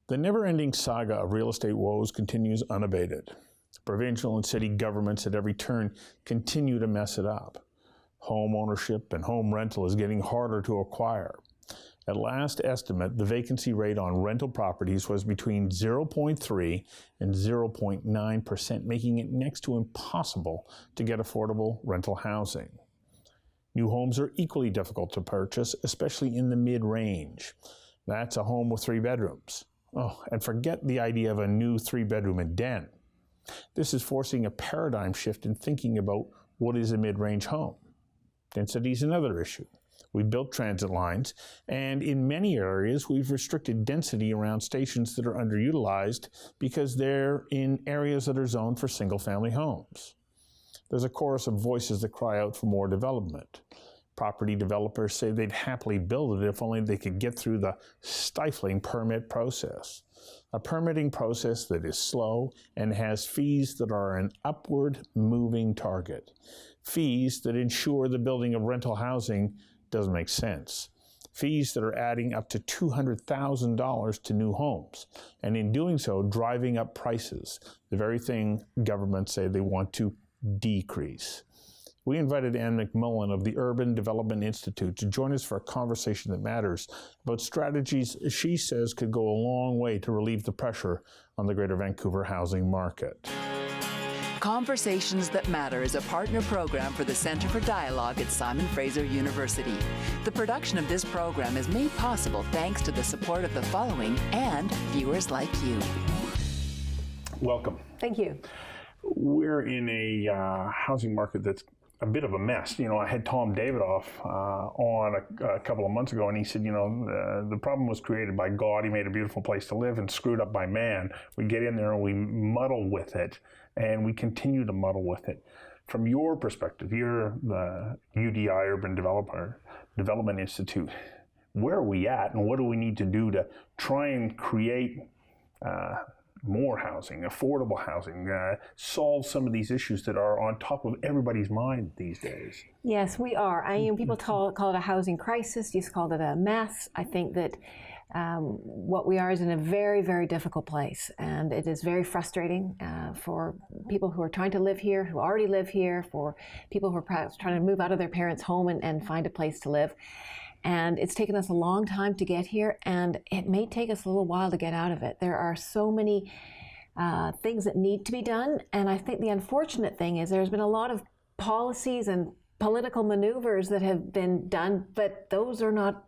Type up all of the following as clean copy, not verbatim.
The never-ending saga of real estate woes continues unabated. Provincial and city governments at every turn continue to mess it up. Home ownership and home rental is getting harder to acquire. At last estimate, the vacancy rate on rental properties was between 0.3 and 0.9%, making it next to impossible to get affordable rental housing. New homes are equally difficult to purchase, especially in the mid-range. That's a home with 3 bedrooms. Oh, and forget the idea of a new 3-bedroom and den. This is forcing a paradigm shift in thinking about what is a mid-range home. Density is another issue. We built transit lines, and in many areas we've restricted density around stations that are underutilized because they're in areas that are zoned for single-family homes. There's a chorus of voices that cry out for more development. Property developers say they'd happily build it if only they could get through the stifling permit process. A permitting process that is slow and has fees that are an upward moving target. Fees that ensure the building of rental housing doesn't make sense. Fees that are adding up to $200,000 to new homes, and in doing so, driving up prices, the very thing governments say they want to decrease. We invited McMullen of the Urban Development Institute to join us for a conversation that matters about strategies she says could go a long way to relieve the pressure on the Greater Vancouver housing market. Conversations That Matter is a partner program for the Centre for Dialogue at Simon Fraser University. The production of this program is made possible thanks to the support of the following and viewers like you. Welcome. Thank you. We're in a housing market that's a bit of a mess. I had Tom Davidoff on a couple of months ago, and he said, the problem was created by God. He made a beautiful place to live and screwed up by man. We get in there and we muddle with it, and we continue to muddle with it. From your perspective, you're the UDI Urban Development Institute. Where are we at, and what do we need to do to try and create more housing, affordable housing, solve some of these issues that are on top of everybody's mind these days? Yes, we are. People call it a housing crisis. You called it a mess. I think that what we are is in a very, very difficult place, and it is very frustrating for people who are trying to live here, who already live here, for people who are perhaps trying to move out of their parents' home and find a place to live. And it's taken us a long time to get here, and it may take us a little while to get out of it. There are so many things that need to be done, and I think the unfortunate thing is there's been a lot of policies and political maneuvers that have been done, but those are not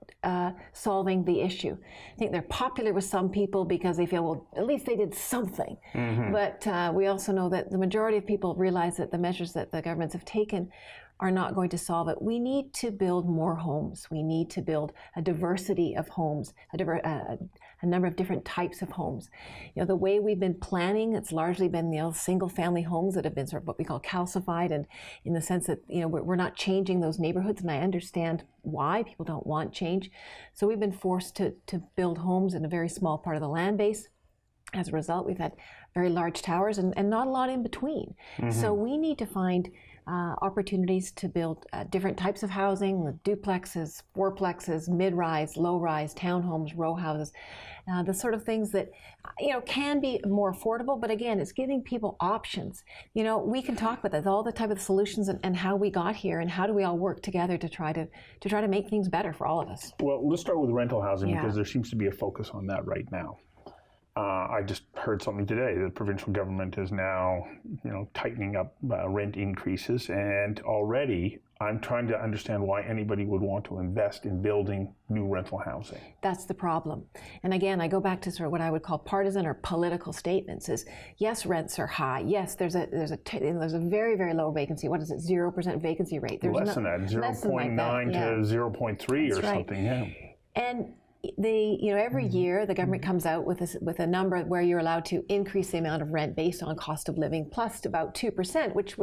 solving the issue. I think they're popular with some people because they feel, well, at least they did something. Mm-hmm. But we also know that the majority of people realize that the measures that the governments have taken are not going to solve it. We need to build more homes. We need to build a diversity of homes, a number of different types of homes. The way we've been planning, it's largely been single-family homes that have been sort of what we call calcified, and in the sense that we're not changing those neighborhoods, and I understand why people don't want change. So we've been forced to build homes in a very small part of the land base. As a result, we've had very large towers and not a lot in between. Mm-hmm. So we need to find opportunities to build different types of housing, duplexes, fourplexes, mid-rise, low-rise, townhomes, row houses, the sort of things that can be more affordable. But again, it's giving people options. We can talk about that, all the type of solutions and how we got here, and how do we all work together to try to make things better for all of us. Well, let's start with rental housing because there seems to be a focus on that right now. I just heard something today. The provincial government is now, tightening up rent increases, and already I'm trying to understand why anybody would want to invest in building new rental housing. That's the problem. And again, I go back to sort of what I would call partisan or political statements. Is yes, rents are high. Yes, there's a very, very low vacancy. What is it? 0% vacancy rate. There's less than that. 0.9 to 0.3 or something. Yeah. And every year the government comes out with a number where you're allowed to increase the amount of rent based on cost of living plus about 2%, which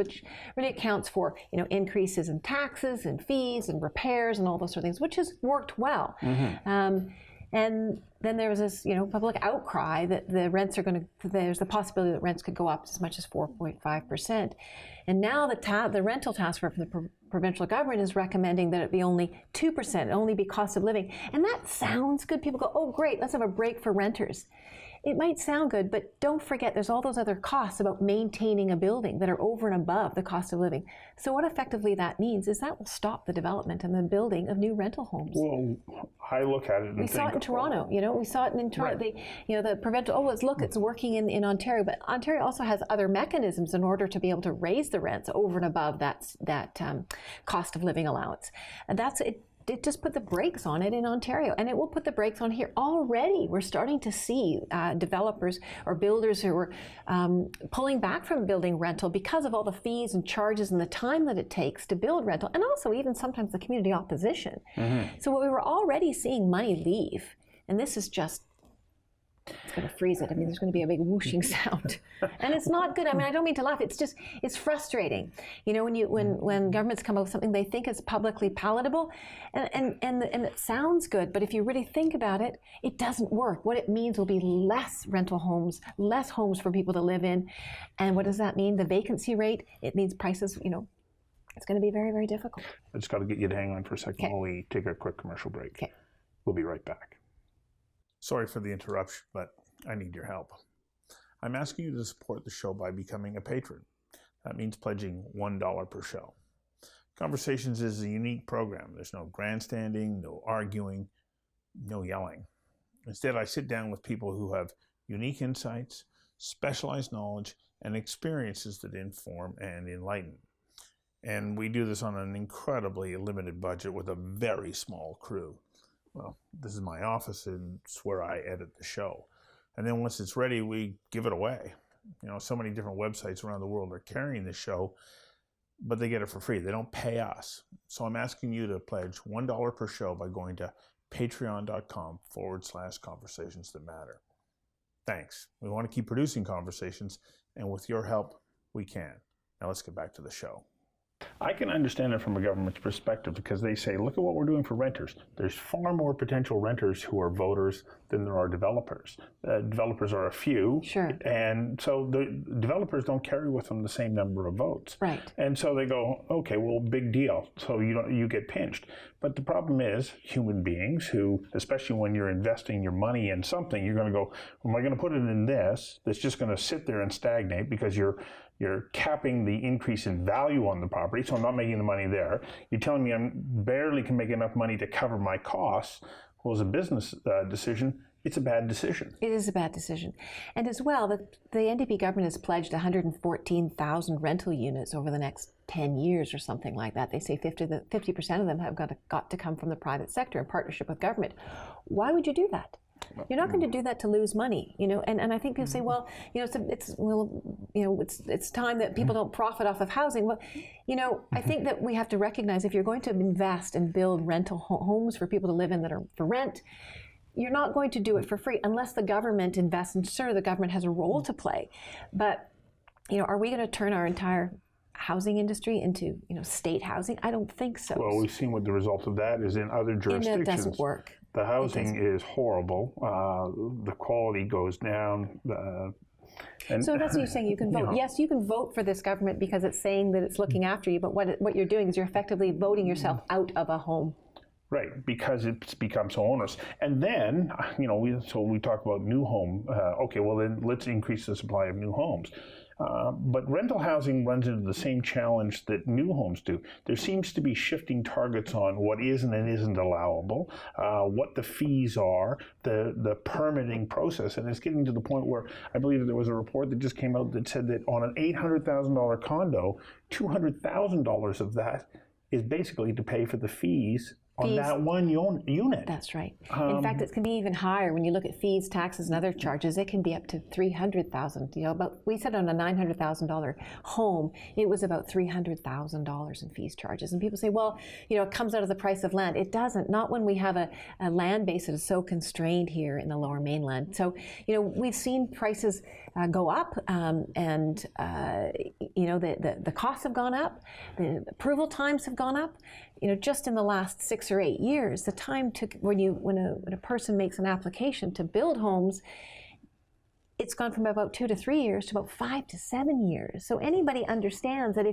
really accounts for increases in taxes and fees and repairs and all those sort of things, which has worked well. Mm-hmm. And then there was this, public outcry that there's the possibility that rents could go up as much as 4.5%. And now the rental task force for the provincial government is recommending that it be only 2%, only be cost of living. And that sounds good. People go, oh, great, let's have a break for renters. It might sound good, but don't forget there's all those other costs about maintaining a building that are over and above the cost of living. So what effectively that means is that will stop the development and the building of new rental homes. Well, I look at it and we saw it in Toronto, you know, we saw it in Toronto. Right. The provincial, it's working in Ontario, but Ontario also has other mechanisms in order to be able to raise the rents over and above that cost of living allowance. And that's it. It just put the brakes on it in Ontario, and it will put the brakes on here. Already, we're starting to see developers or builders who are pulling back from building rental because of all the fees and charges and the time that it takes to build rental, and also even sometimes the community opposition. So we were already seeing money leave, and this is just, it's going to freeze it. I mean, there's going to be a big whooshing sound, and it's not good. I mean, I don't mean to laugh. It's just, it's frustrating. You know, when governments come up with something they think is publicly palatable, and it sounds good, but if you really think about it, it doesn't work. What it means will be less rental homes, less homes for people to live in, and what does that mean? The vacancy rate. It means prices. You know, it's going to be very, very difficult. I just got to get you to hang on for a second while we take a quick commercial break. Okay. We'll be right back. Sorry for the interruption, but I need your help. I'm asking you to support the show by becoming a patron. That means pledging $1 per show. Conversations is a unique program. There's no grandstanding, no arguing, no yelling. Instead, I sit down with people who have unique insights, specialized knowledge, and experiences that inform and enlighten. And we do this on an incredibly limited budget with a very small crew. Well, this is my office, and it's where I edit the show. And then once it's ready, we give it away. You know, so many different websites around the world are carrying the show, but they get it for free. They don't pay us. So I'm asking you to pledge $1 per show by going to patreon.com/conversations that matter. Thanks. We want to keep producing conversations, and with your help, we can. Now let's get back to the show. I can understand it from a government's perspective because they say, look at what we're doing for renters. There's far more potential renters who are voters than there are developers. Developers are a few. Sure. And so the developers don't carry with them the same number of votes. Right. And so they go, okay, well, big deal. So you get pinched. But the problem is human beings who, especially when you're investing your money in something, you're going to go, am I going to put it in this that's just going to sit there and stagnate because you're capping the increase in value on the property, so I'm not making the money there. You're telling me I barely can make enough money to cover my costs. Well, as a business decision, it's a bad decision. It is a bad decision. And as well, the NDP government has pledged 114,000 rental units over the next 10 years or something like that. They say 50% of them have got to come from the private sector in partnership with government. Why would you do that? You're not going to do that to lose money, you know. And I think people say, well, you know, it's time that people don't profit off of housing. Well, you know, I think that we have to recognize if you're going to invest and build rental homes for people to live in that are for rent, you're not going to do it for free unless the government invests. And sure, the government has a role to play, but you know, are we going to turn our entire housing industry into, you know, state housing? I don't think so. Well, we've seen what the result of that is in other jurisdictions. And it doesn't work. The housing is horrible. The quality goes down. And so that's what you're saying. You can vote. You know, yes, you can vote for this government because it's saying that it's looking after you. But what you're doing is you're effectively voting yourself out of a home. Right, because it's become so onerous. And then, you know, we talk about new home. Okay, well then let's increase the supply of new homes. But rental housing runs into the same challenge that new homes do. There seems to be shifting targets on what is and isn't allowable, what the fees are, the permitting process, and it's getting to the point where I believe there was a report that just came out that said that on an $800,000 condo, $200,000 of that is basically to pay for the fees on that one unit. That's right. In fact, it can be even higher when you look at fees, taxes, and other charges. It can be up to $300,000. You know, but we said on a $900,000 home, it was about $300,000 in fees, charges. And people say, well, you know, it comes out of the price of land. It doesn't. Not when we have a land base that is so constrained here in the Lower Mainland. So, you know, we've seen prices go up, and you know, the costs have gone up, the approval times have gone up. You know, just in the last 6 or 8 years, the time took when a person makes an application to build homes, it's gone from about 2 to 3 years to about 5 to 7 years. So anybody understands that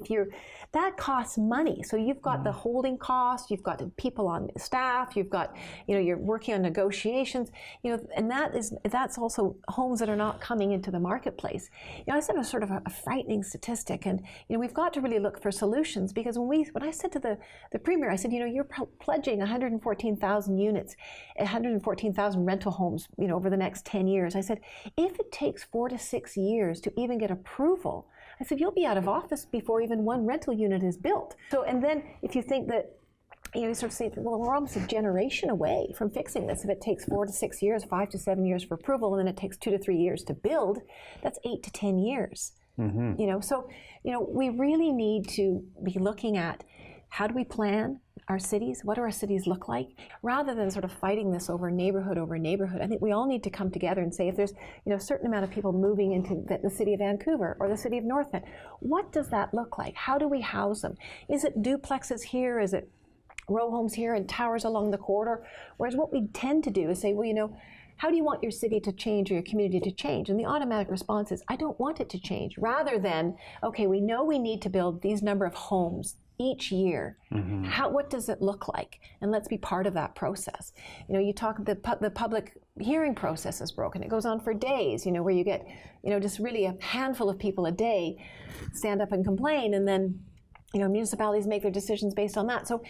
that costs money. So you've got the holding cost, you've got the people on staff, you've got, you're working on negotiations, and that's also homes that are not coming into the marketplace. I said a sort of a frightening statistic, and we've got to really look for solutions, because when I said to the Premier, I said, you're pledging 114,000 units, 114,000 rental homes, over the next 10 years. I said, if it takes 4 to 6 years to even get approval, I said, you'll be out of office before even one rental unit is built. So, and then if you think that, you sort of say, well, we're almost a generation away from fixing this. If it takes 4 to 6 years, 5 to 7 years for approval, and then it takes 2 to 3 years to build, that's 8 to 10 years. So, we really need to be looking at, how do we plan our cities? What do our cities look like? Rather than sort of fighting this over neighborhood, I think we all need to come together and say, if there's a certain amount of people moving into the city of Vancouver or the city of North Van, what does that look like? How do we house them? Is it duplexes here? Is it row homes here and towers along the corridor? Whereas what we tend to do is say, well, how do you want your city to change or your community to change? And the automatic response is, I don't want it to change. Rather than, okay, we know we need to build these number of homes each year. What does it look like? And let's be part of that process. You talk, the public hearing process is broken. It goes on for days, where you get, just really a handful of people a day stand up and complain, and then, municipalities make their decisions based on that. So,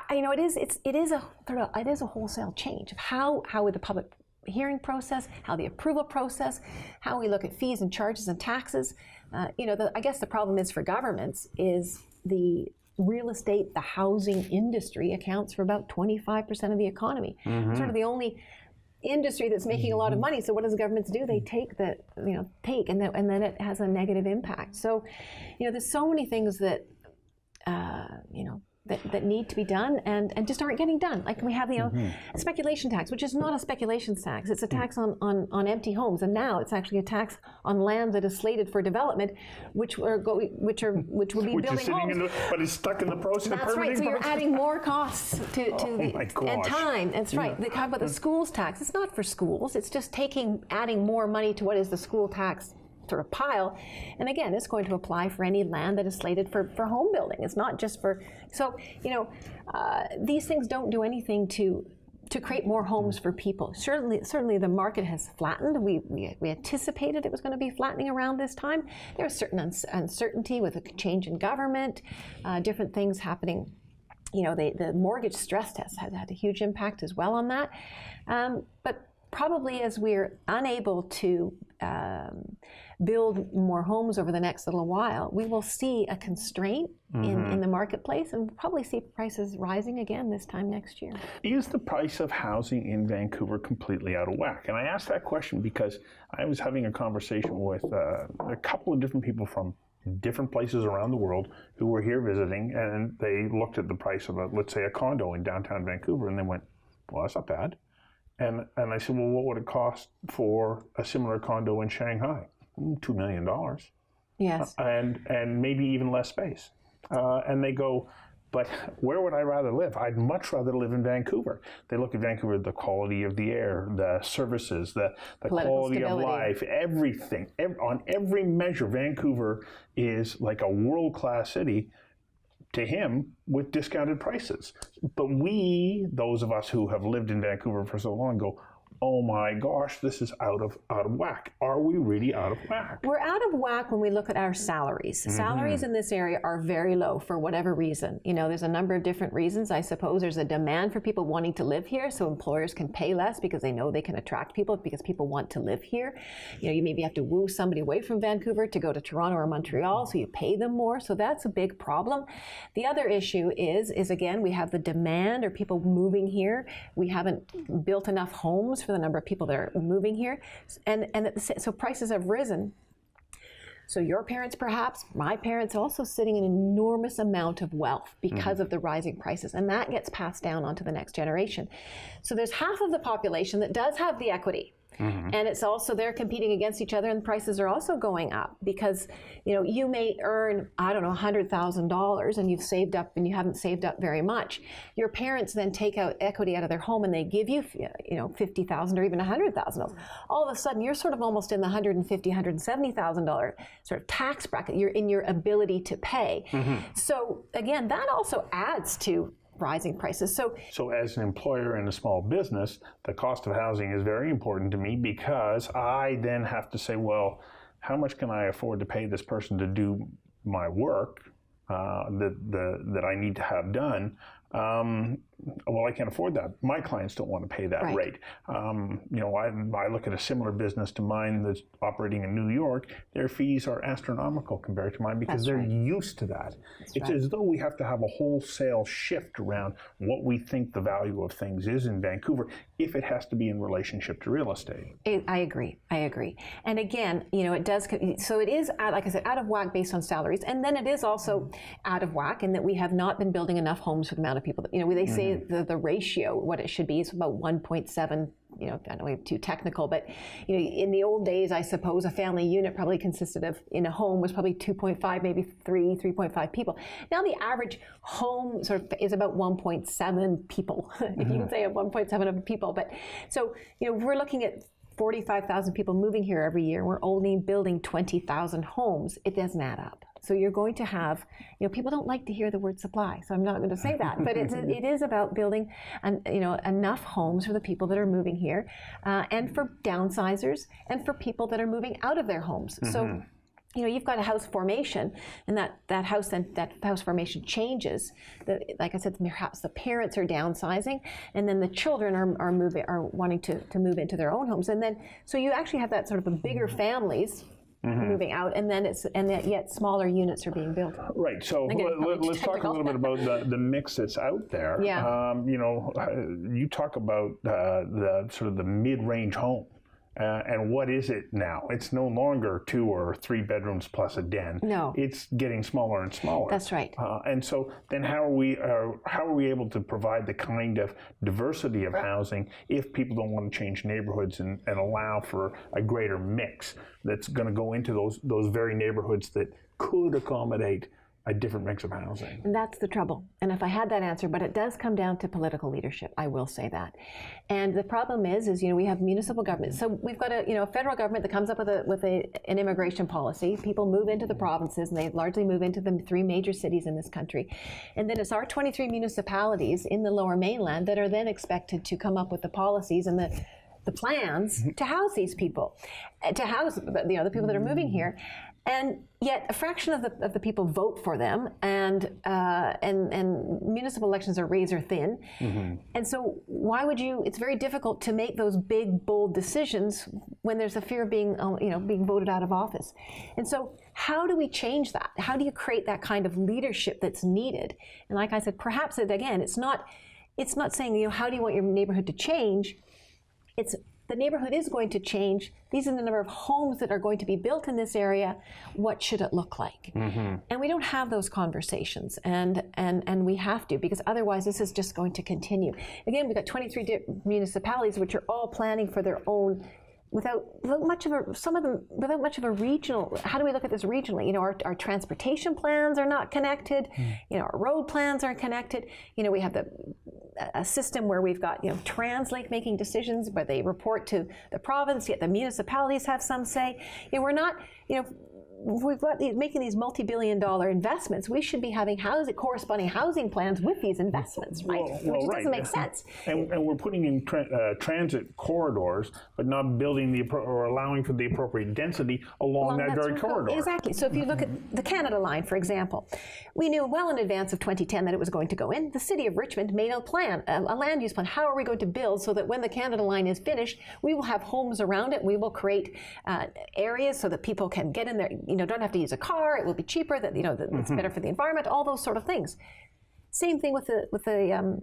it is a wholesale change of how would the public hearing process, how the approval process, how we look at fees and charges and taxes. I guess the problem is for governments is the real estate, the housing industry accounts for about 25% of the economy. Sort of the only industry that's making a lot of money. So what does governments do? They take and then it has a negative impact. So, there's so many things that, that need to be done and just aren't getting done. Like we have, a speculation tax, which is not a speculation tax. It's a tax on empty homes, and now it's actually a tax on land that is slated for development, which will be building homes. But it's stuck in the process. That's right. So you're adding more costs and time. That's right. They talk about the schools tax. It's not for schools. It's just adding more money to what is the school tax sort of pile. And again, it's going to apply for any land that is slated for home building. It's not just for, so, these things don't do anything to create more homes for people. Certainly the market has flattened. We anticipated it was going to be flattening around this time. There was certain uncertainty with a change in government, different things happening. The mortgage stress test has had a huge impact as well on that. But probably as we're unable to build more homes over the next little while, we will see a constraint in the marketplace, and we'll probably see prices rising again this time next year. Is the price of housing in Vancouver completely out of whack? And I asked that question because I was having a conversation with a couple of different people from different places around the world who were here visiting, and they looked at the price of let's say a condo in downtown Vancouver, and they went, well, that's not bad. And I said, well, what would it cost for a similar condo in Shanghai? $2 million. Yes. And maybe even less space. And they go, but where would I rather live? I'd much rather live in Vancouver. They look at Vancouver, the quality of the air, the services, the quality of life, everything. On every measure, Vancouver is like a world-class city to him with discounted prices. But we, those of us who have lived in Vancouver for so long, go, oh my gosh, this is out of whack. Are we really out of whack? We're out of whack when we look at our salaries. Salaries in this area are very low for whatever reason. There's a number of different reasons. I suppose there's a demand for people wanting to live here, so employers can pay less because they know they can attract people because people want to live here. You maybe have to woo somebody away from Vancouver to go to Toronto or Montreal, so you pay them more. So that's a big problem. The other issue is again, we have the demand or people moving here. We haven't built enough homes for the number of people that are moving here, so prices have risen. So your parents, perhaps, my parents, also sitting an enormous amount of wealth because of the rising prices, and that gets passed down onto the next generation. So there's half of the population that does have the equity. And it's also they're competing against each other, and prices are also going up because, you know, you may earn, I don't know, $100,000 and you've saved up and you haven't saved up very much. Your parents then take out equity out of their home and they give you, you know, $50,000 or even $100,000. All of a sudden, you're sort of almost in the $150,000, $170,000 sort of tax bracket. You're in your ability to pay. So again, that also adds to rising prices. So as an employer in a small business, the cost of housing is very important to me because I then have to say, well, how much can I afford to pay this person to do my work that I need to have done? Well, I can't afford that. My clients don't want to pay that rate. You know, I look at a similar business to mine that's operating in New York. Their fees are astronomical compared to mine because they're used to that. It's as though we have to have a wholesale shift around what we think the value of things is in Vancouver if it has to be in relationship to real estate. I agree. And again, you know, it does, so it is, like I said, out of whack based on salaries. And then it is also out of whack in that we have not been building enough homes for the amount of people that, you know, they say the ratio, what it should be, is about 1.7. You know, I don't want to be too technical, but, you know, in the old days, I suppose a family unit probably consisted of, in a home, was probably 2.5, maybe 3.5 people. Now the average home sort of is about 1.7 people, if you can say 1.7 of people. But so, you know, we're looking at 45,000 people moving here every year. We're only building 20,000 homes. It doesn't add up. So you're going to have, you know, people don't like to hear the word supply, so I'm not going to say that. But it is about building, you know, enough homes for the people that are moving here, and for downsizers, and for people that are moving out of their homes. So, you know, you've got a house formation, and that house formation changes. Like I said, perhaps the parents are downsizing, and then the children are wanting to move into their own homes, and then so you actually have that sort of a bigger families. Moving out, and then yet smaller units are being built. Right. So let's talk a little bit about the mix that's out there. Yeah. You know, you talk about the sort of the mid-range home. And what is it now? It's no longer 2 or 3 bedrooms plus a den. No. It's getting smaller and smaller. That's right. And so then how are we able to provide the kind of diversity of housing if people don't want to change neighborhoods and allow for a greater mix that's going to go into those very neighborhoods that could accommodate a different mix of housing? And that's the trouble. And if I had that answer, but it does come down to political leadership, I will say that. And the problem is, you know, we have municipal government. So we've got a federal government that comes up with an immigration policy. People move into the provinces, and they largely move into the 3 major cities in this country. And then it's our 23 municipalities in the Lower Mainland that are then expected to come up with the policies and the plans to house these people, to house, you know, the people that are moving here. And yet, a fraction of the people vote for them, and municipal elections are razor thin. And so, why would you? It's very difficult to make those big, bold decisions when there's a fear of being, being voted out of office. And so, how do we change that? How do you create that kind of leadership that's needed? And like I said, perhaps it's not saying, you know, how do you want your neighborhood to change? It's the neighborhood is going to change. These are the number of homes that are going to be built in this area. What should it look like? And we don't have those conversations, and we have to, because otherwise this is just going to continue. Again, we've got 23 municipalities which are all planning for their own, without much of a regional. How do we look at this regionally? You know, our transportation plans are not connected. You know, our road plans aren't connected. You know, we have a system where we've got, you know, Translink making decisions where they report to the province, yet the municipalities have some say. You know, we're not, you know, we've got making these multi-billion-dollar investments. We should be having corresponding housing plans with these investments, right? Which doesn't make sense. And we're putting in transit corridors, but not building or allowing for the appropriate density along that very corridor. Exactly. So if you look at the Canada Line, for example, we knew well in advance of 2010 that it was going to go in. The City of Richmond made a plan, a land use plan. How are we going to build so that when the Canada Line is finished, we will have homes around it. We will create areas so that people can get in there. You know, don't have to use a car. It will be cheaper. That, you know, that it's better for the environment. All those sort of things. Same thing with the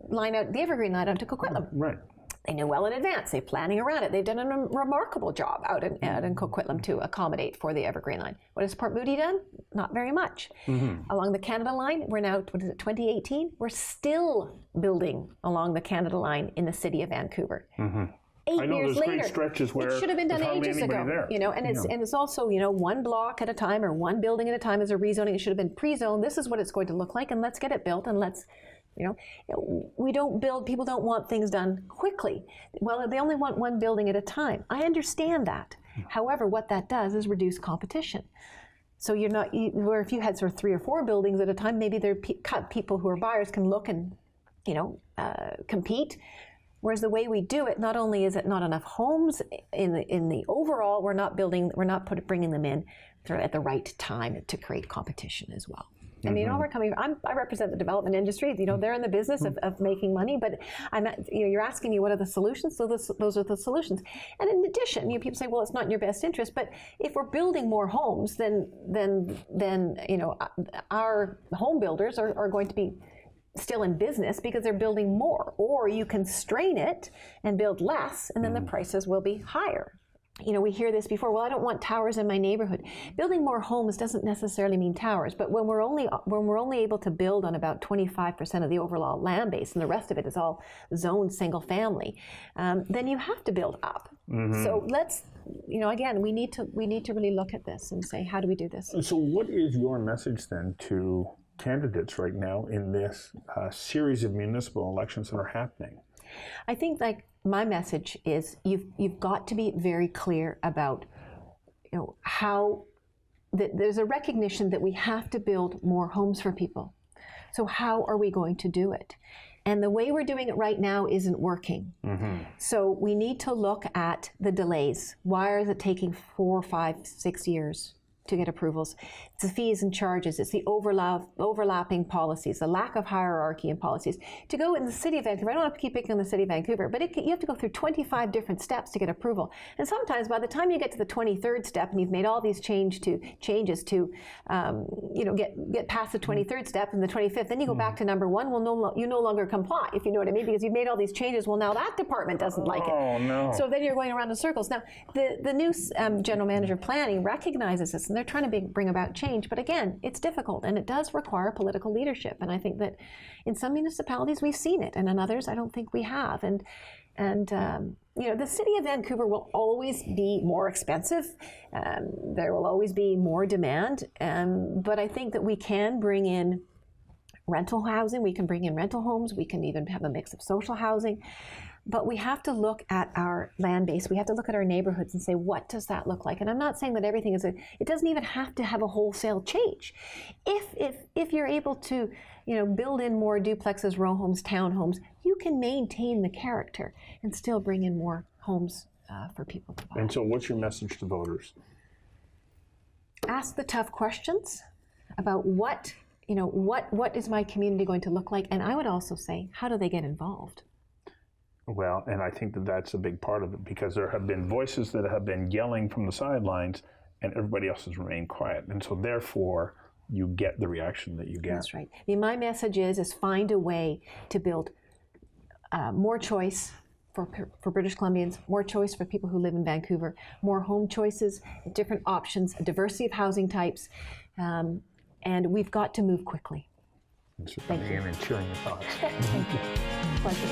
line out, the Evergreen line out to Coquitlam. Right. They knew well in advance. They're planning around it. They've done a remarkable job out in Coquitlam to accommodate for the Evergreen line. What has Port Moody done? Not very much. Along the Canada Line, we're now, 2018? We're still building along the Canada Line in the city of Vancouver. 8 I know years there's later. great stretches where it should have been done there's hardly ages anybody ago. there. You know, and it's also, you know, one block at a time or one building at a time is a rezoning. It should have been pre-zoned. This is what it's going to look like, and let's get it built, and let's, you know, we don't build. People don't want things done quickly. Well, they only want one building at a time. I understand that. However, what that does is reduce competition. So you're not, where if you had sort of 3 or 4 buildings at a time, maybe there people who are buyers can look and, you know, compete. Whereas the way we do it, not only is it not enough homes in the overall, we're not bringing them in at the right time to create competition as well. I mean, I represent the development industry. You know, they're in the business of making money, but you know, you're asking me what are the solutions. So those are the solutions. And in addition, you know, people say, well, it's not in your best interest. But if we're building more homes, then you know, our home builders are going to be still in business because they're building more. Or you constrain it and build less, and then the prices will be higher. You know, we hear this before, well, I don't want towers in my neighborhood. Building more homes doesn't necessarily mean towers, but when we're only able to build on about 25% of the overall land base and the rest of it is all zoned single family, then you have to build up. So let's, you know, again, we need to really look at this and say, how do we do this? So what is your message then to candidates right now in this series of municipal elections that are happening? I think, like, my message is you've got to be very clear about, you know, how there's a recognition that we have to build more homes for people. So how are we going to do it? And the way we're doing it right now isn't working. So we need to look at the delays. Why is it taking 4, 5, 6 years to get approvals? It's the fees and charges. It's the overlapping policies, the lack of hierarchy in policies. To go in the city of Vancouver, I don't have to keep picking on the city of Vancouver, but you have to go through 25 different steps to get approval. And sometimes by the time you get to the 23rd step and you've made all these changes to you know, get past the 23rd step and the 25th, then you go back to number 1. Well, you no longer comply, if you know what I mean, because you've made all these changes. Well, now that department doesn't like it. Oh, no. So then you're going around in circles. Now, the new general manager of planning recognizes this, and they're trying to bring about change. But again, it's difficult, and it does require political leadership. And I think that in some municipalities we've seen it, and in others I don't think we have. And you know, the city of Vancouver will always be more expensive. There will always be more demand. But I think that we can bring in rental housing. We can bring in rental homes. We can even have a mix of social housing. But we have to look at our land base. We have to look at our neighborhoods and say, what does that look like? And I'm not saying that everything is it doesn't even have to have a wholesale change. If you're able to, you know, build in more duplexes, row homes, townhomes, you can maintain the character and still bring in more homes for people to buy. And so what's your message to voters? Ask the tough questions about what is my community going to look like? And I would also say, how do they get involved? Well, and I think that that's a big part of it, because there have been voices that have been yelling from the sidelines and everybody else has remained quiet. And so therefore, you get the reaction that you get. That's right. I mean, my message is find a way to build more choice for British Columbians, more choice for people who live in Vancouver, more home choices, different options, a diversity of housing types, and we've got to move quickly. Thank you. And cheering your thoughts. Thank you. Pleasure.